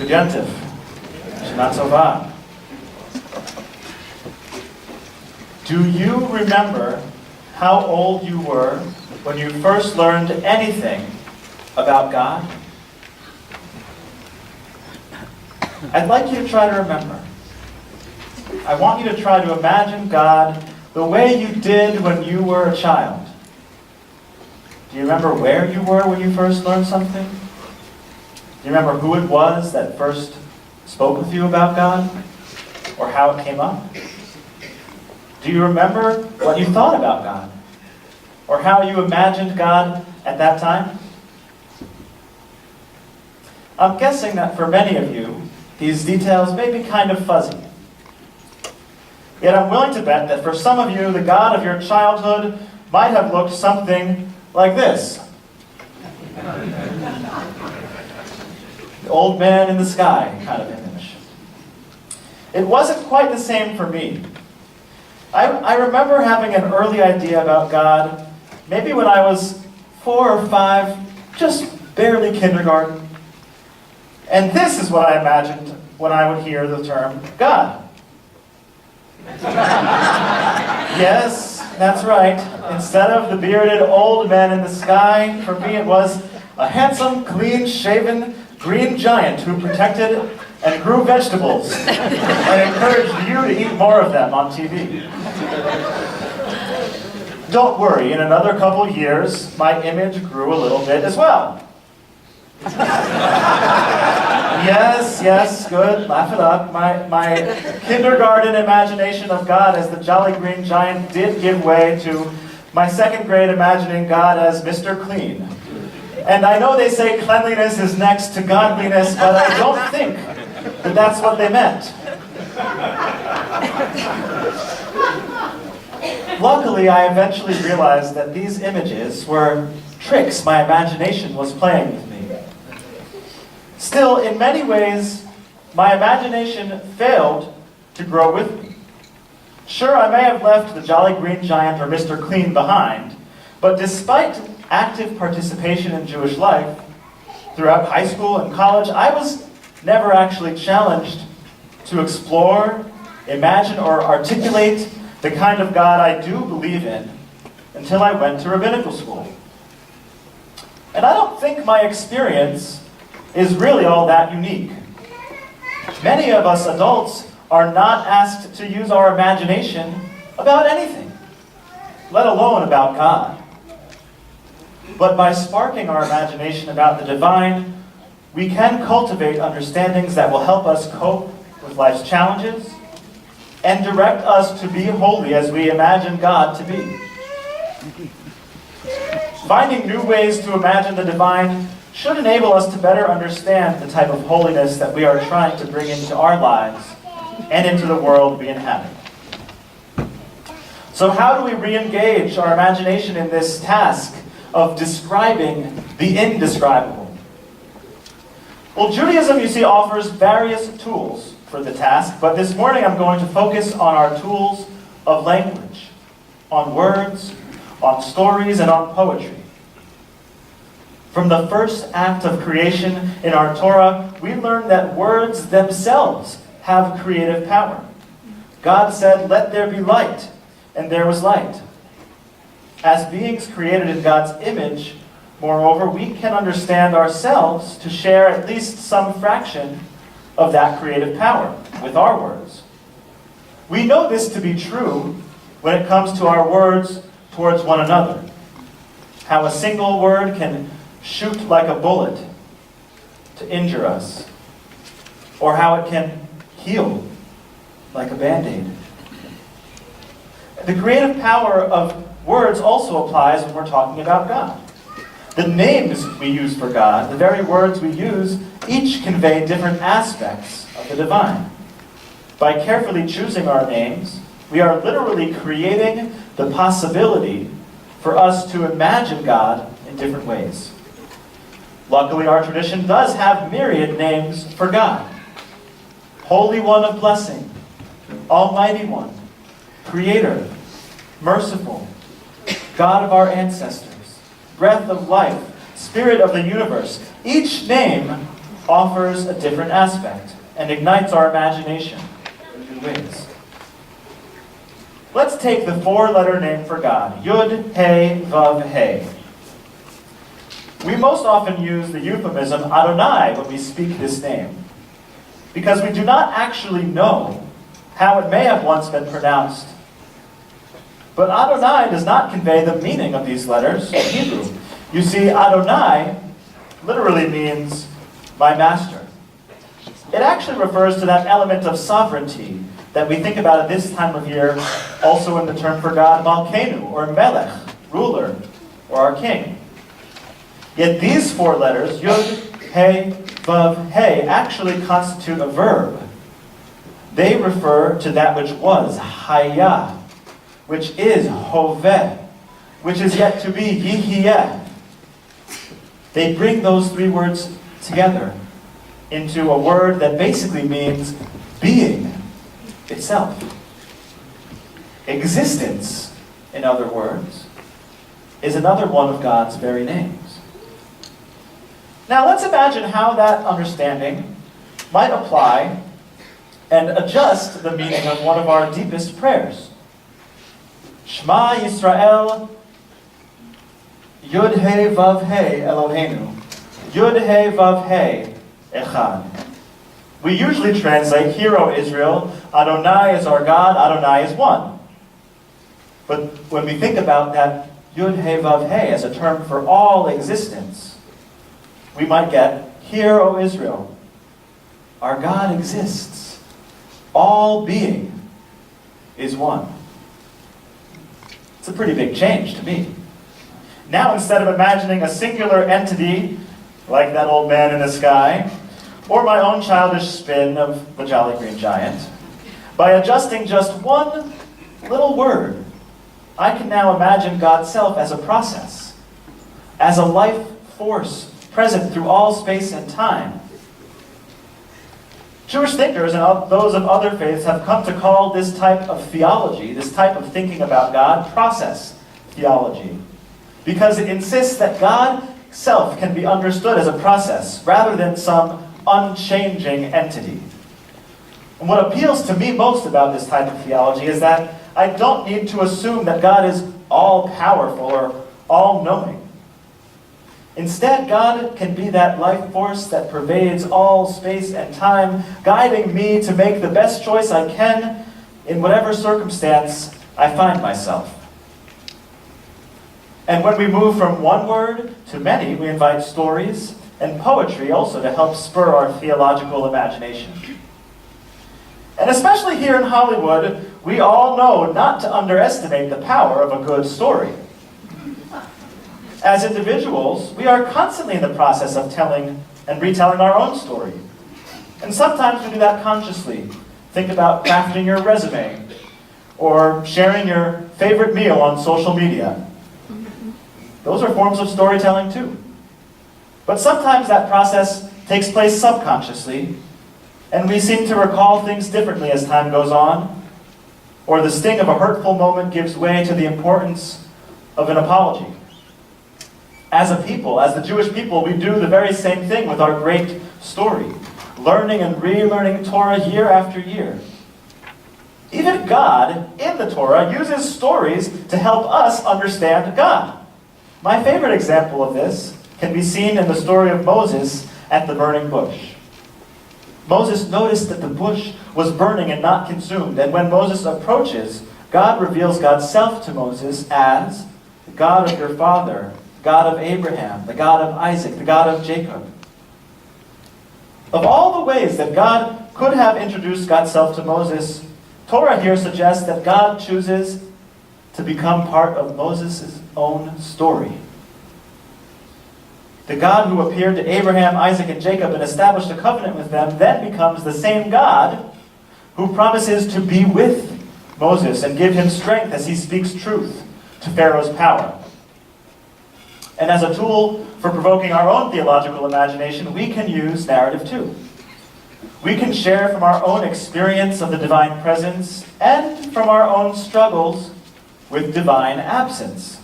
Good Yantiv. Shana Tova. Do you remember how old you were when you first learned anything about God? I'd like you to try to remember. I want you to try to imagine God the way you did when you were a child. Do you remember where you were when you first learned something? Do you remember who it was that first spoke with you about God? Or how it came up? Do you remember what you thought about God? Or how you imagined God at that time? I'm guessing that for many of you, these details may be kind of fuzzy. Yet I'm willing to bet that for some of you, the God of your childhood might have looked something like this. The old man in the sky kind of image. It wasn't quite the same for me. I remember having an early idea about God, maybe when I was 4 or 5, just barely kindergarten. And this is what I imagined when I would hear the term God. Yes, that's right. Instead of the bearded old man in the sky, for me it was a handsome, clean-shaven, green giant who protected and grew vegetables and encouraged you to eat more of them on TV. Don't worry, in another couple years, my image grew a little bit as well. Yes, good, laugh it up. My kindergarten imagination of God as the jolly green giant did give way to my second grade imagining God as Mr. Clean. And I know they say cleanliness is next to godliness, but I don't think that that's what they meant. Luckily, I eventually realized that these images were tricks my imagination was playing with me. Still, in many ways, my imagination failed to grow with me. Sure, I may have left the Jolly Green Giant or Mr. Clean behind, but despite active participation in Jewish life, throughout high school and college, I was never actually challenged to explore, imagine, or articulate the kind of God I do believe in until I went to rabbinical school. And I don't think my experience is really all that unique. Many of us adults are not asked to use our imagination about anything, let alone about God. But by sparking our imagination about the divine, we can cultivate understandings that will help us cope with life's challenges and direct us to be holy as we imagine God to be. Finding new ways to imagine the divine should enable us to better understand the type of holiness that we are trying to bring into our lives and into the world we inhabit. So how do we re-engage our imagination in this task of describing the indescribable? Well, Judaism, you see, offers various tools for the task, but this morning I'm going to focus on our tools of language, on words, on stories, and on poetry. From the first act of creation in our Torah, we learn that words themselves have creative power. God said, "Let there be light," and there was light. As beings created in God's image, moreover, we can understand ourselves to share at least some fraction of that creative power with our words. We know this to be true when it comes to our words towards one another. How a single word can shoot like a bullet to injure us, or how it can heal like a Band-Aid. The creative power of words also applies when we're talking about God. The names we use for God, the very words we use, each convey different aspects of the divine. By carefully choosing our names, we are literally creating the possibility for us to imagine God in different ways. Luckily, our tradition does have myriad names for God. Holy One of Blessing, Almighty One, Creator, Merciful, God of our ancestors, Breath of Life, Spirit of the universe. Each name offers a different aspect and ignites our imagination in new ways. Let's take the four-letter name for God, Yud, He, Vav, He. We most often use the euphemism Adonai when we speak this name, because we do not actually know how it may have once been pronounced. But Adonai does not convey the meaning of these letters in Hebrew. You see, Adonai literally means my master. It actually refers to that element of sovereignty that we think about at this time of year, also in the term for God, Malkenu, or Melech, ruler, or our king. Yet these four letters, Yud, He, Vav, He, actually constitute a verb. They refer to that which was, Hayah, which is Hoveh, which is yet to be, Yihiyeh. They bring those three words together into a word that basically means being itself. Existence, in other words, is another one of God's very names. Now let's imagine how that understanding might apply and adjust the meaning of one of our deepest prayers. Shema Yisrael, Yud He Vav He Eloheinu, Yud He Vav He Echad. We usually translate, Hear, O Israel, Adonai is our God, Adonai is one. But when we think about that Yud He Vav He as a term for all existence, we might get, Hear, O Israel, our God exists. All being is one. It's a pretty big change to me. Now, instead of imagining a singular entity, like that old man in the sky, or my own childish spin of the Jolly Green Giant, by adjusting just one little word, I can now imagine God's self as a process, as a life force present through all space and time. Jewish thinkers and those of other faiths have come to call this type of theology, this type of thinking about God, process theology, because it insists that God self can be understood as a process rather than some unchanging entity. And what appeals to me most about this type of theology is that I don't need to assume that God is all-powerful or all-knowing. Instead, God can be that life force that pervades all space and time, guiding me to make the best choice I can in whatever circumstance I find myself. And when we move from one word to many, we invite stories and poetry also to help spur our theological imagination. And especially here in Hollywood, we all know not to underestimate the power of a good story. As individuals, we are constantly in the process of telling and retelling our own story. And sometimes we do that consciously. Think about crafting your resume or sharing your favorite meal on social media. Those are forms of storytelling too. But sometimes that process takes place subconsciously, and we seem to recall things differently as time goes on, or the sting of a hurtful moment gives way to the importance of an apology. As a people, as the Jewish people, we do the very same thing with our great story, learning and relearning Torah year after year. Even God, in the Torah, uses stories to help us understand God. My favorite example of this can be seen in the story of Moses at the burning bush. Moses noticed that the bush was burning and not consumed, and when Moses approaches, God reveals God's self to Moses as the God of your father, God of Abraham, the God of Isaac, the God of Jacob. Of all the ways that God could have introduced God's self to Moses, Torah here suggests that God chooses to become part of Moses' own story. The God who appeared to Abraham, Isaac, and Jacob and established a covenant with them then becomes the same God who promises to be with Moses and give him strength as he speaks truth to Pharaoh's power. And as a tool for provoking our own theological imagination, we can use narrative too. We can share from our own experience of the divine presence and from our own struggles with divine absence.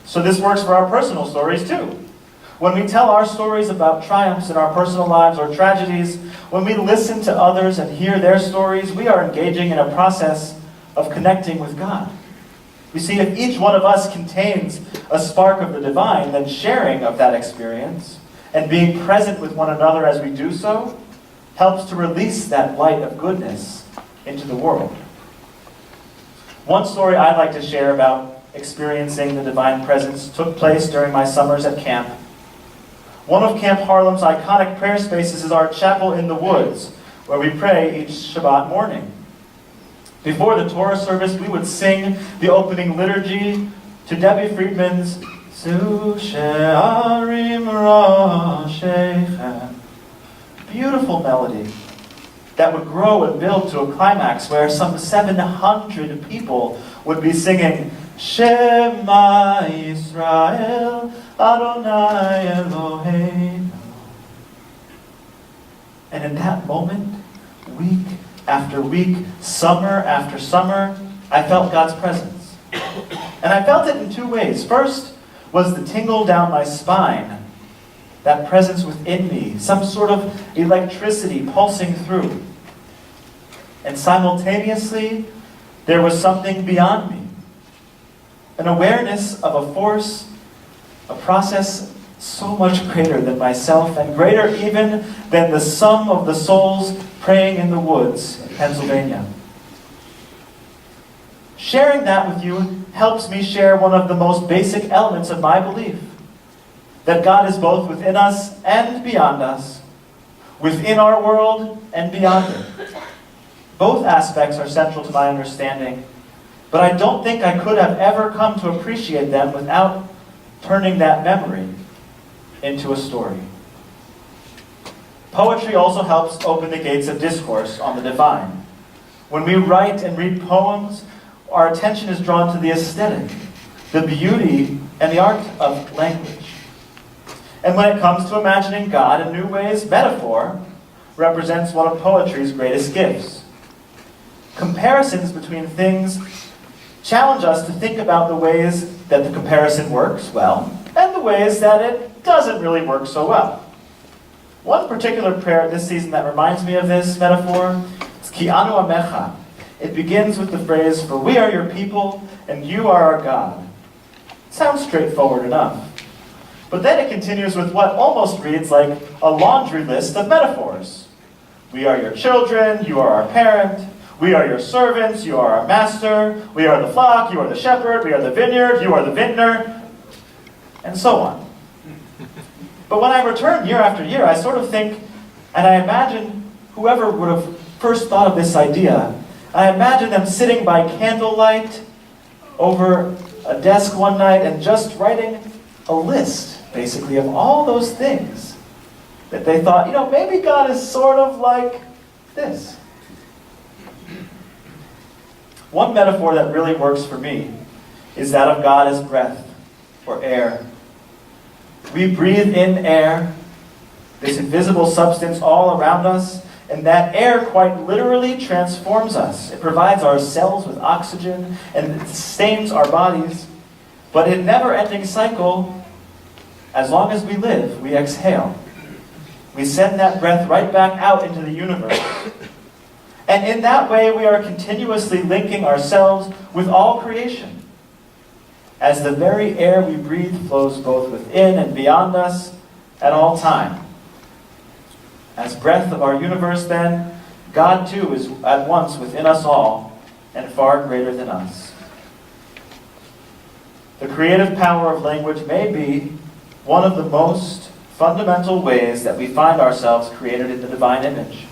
So this works for our personal stories too. When we tell our stories about triumphs in our personal lives or tragedies, when we listen to others and hear their stories, we are engaging in a process of connecting with God. You see, if each one of us contains a spark of the divine, then sharing of that experience and being present with one another as we do so helps to release that light of goodness into the world. One story I'd like to share about experiencing the divine presence took place during my summers at camp. One of Camp Harlem's iconic prayer spaces is our chapel in the woods, where we pray each Shabbat morning. Before the Torah service, we would sing the opening liturgy to Debbie Friedman's Zu She'arim Roshechem. Beautiful melody that would grow and build to a climax where some 700 people would be singing Shema Yisrael Adonai Eloheinu. And in that moment, week after week, summer after summer, I felt God's presence. And I felt it in two ways. First was the tingle down my spine, that presence within me, some sort of electricity pulsing through. And simultaneously, there was something beyond me, an awareness of a force, a process so much greater than myself and greater even than the sum of the souls praying in the woods in Pennsylvania. Sharing that with you helps me share one of the most basic elements of my belief, that God is both within us and beyond us, within our world and beyond it. Both aspects are central to my understanding, but I don't think I could have ever come to appreciate them without turning that memory into a story. Poetry also helps open the gates of discourse on the divine. When we write and read poems, our attention is drawn to the aesthetic, the beauty, and the art of language. And when it comes to imagining God in new ways, metaphor represents one of poetry's greatest gifts. Comparisons between things challenge us to think about the ways that the comparison works well, and the ways that it doesn't really work so well. One particular prayer this season that reminds me of this metaphor is Ki Anu Amecha. It begins with the phrase, "For we are your people, and you are our God." It sounds straightforward enough. But then it continues with what almost reads like a laundry list of metaphors. We are your children, you are our parent. We are your servants, you are our master. We are the flock, you are the shepherd. We are the vineyard, you are the vintner. And so on. But when I return year after year, I sort of think, and I imagine whoever would have first thought of this idea, I imagine them sitting by candlelight over a desk one night and just writing a list, basically, of all those things that they thought, maybe God is sort of like this. One metaphor that really works for me is that of God as breath or air. We breathe in air, this invisible substance all around us, and that air quite literally transforms us. It provides our cells with oxygen and it sustains our bodies. But in a never-ending cycle, as long as we live, we exhale. We send that breath right back out into the universe. And in that way, we are continuously linking ourselves with all creation, as the very air we breathe flows both within and beyond us at all time. As breath of our universe, then, God too is at once within us all and far greater than us. The creative power of language may be one of the most fundamental ways that we find ourselves created in the divine image.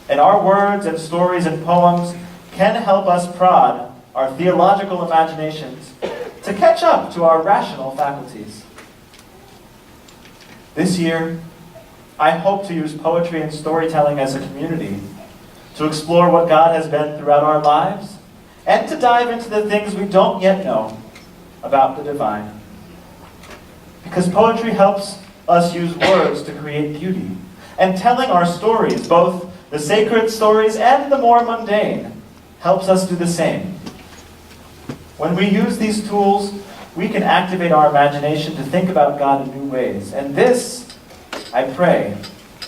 And our words and stories and poems can help us prod our theological imaginations to catch up to our rational faculties. This year, I hope to use poetry and storytelling as a community to explore what God has been throughout our lives and to dive into the things we don't yet know about the divine. Because poetry helps us use words to create beauty, and telling our stories, both the sacred stories and the more mundane, helps us do the same. When we use these tools, we can activate our imagination to think about God in new ways. And this, I pray,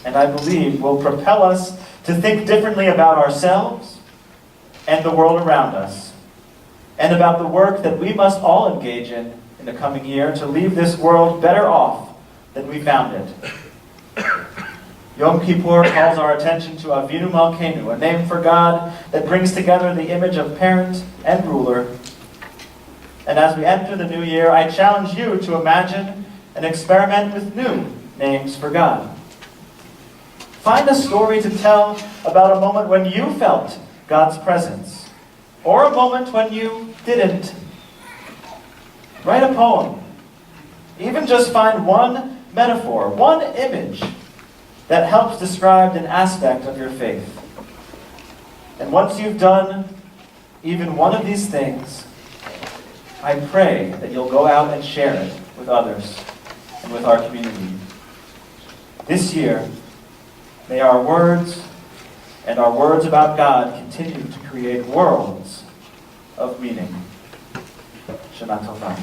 and I believe, will propel us to think differently about ourselves and the world around us, and about the work that we must all engage in the coming year to leave this world better off than we found it. Yom Kippur calls our attention to Avinu Malkeinu, a name for God that brings together the image of parent and ruler. And as we enter the new year, I challenge you to imagine and experiment with new names for God. Find a story to tell about a moment when you felt God's presence, or a moment when you didn't. Write a poem. Even just find one metaphor, one image that helps describe an aspect of your faith. And once you've done even one of these things, I pray that you'll go out and share it with others and with our community. This year, may our words and our words about God continue to create worlds of meaning. Shana Tova.